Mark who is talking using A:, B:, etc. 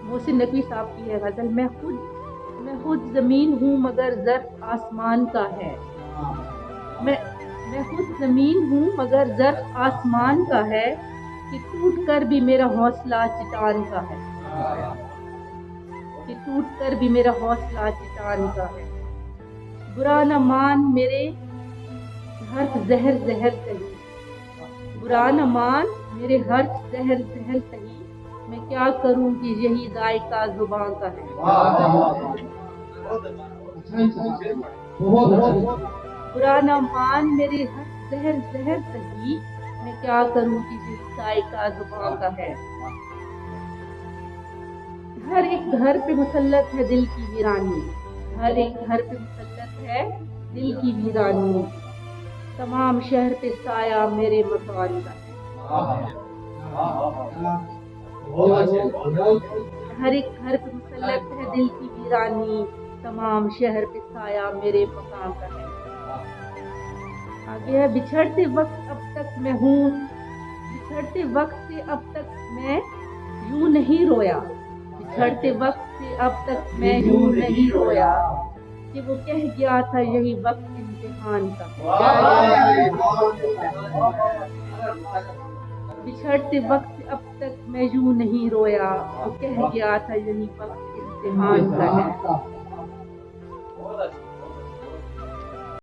A: محسن نقوی صاحب کی ہے غزل، میں خود زمین ہوں مگر ظرف آسمان کا ہے، میں خود زمین ہوں مگر ظرف آسمان کا ہے، کہ ٹوٹ کر بھی میرا حوصلہ چٹان کا ہے، کہ ٹوٹ کر بھی میرا حوصلہ چٹان کا ہے۔ برا نہ مان میرے حرف زہر زہر سہی، برا نہ مان میرے حرف زہر زہر سہی، میں کیا کروں کہ یہی ذائقہ زباں کا ہے۔ برا نہ مان میرے حرف زہر زہر سہی، میں کیا کروں کہ یہی ذائقہ زباں کا ہے۔ ہر ایک گھر پہ مسلط ہے دل کی ویرانی، ہر ایک گھر پہ مسلط ہے دل کی ویرانی، تمام شہر پہ سایہ میرے مکان کا ہے۔ ہر ایک گھر پہ مسلط ہے دل کی ویرانی، تمام شہر پہ سایہ میرے مکان کا ہے۔ آگے ہے بچھڑتے وقت اب تک میں ہوں، بچھڑتے وقت سے اب تک میں یوں نہیں رویا، بچھڑتے وقت سے اب تک میں یوں نہیں رویا، کہ وہ کہہ گیا تھا یہی وقت امتحان کا ہے۔ بچھڑتے وقت سے اب تک میں یوں نہیں رویا، وہ کہہ گیا تھا یہی وقت امتحان کا ہے۔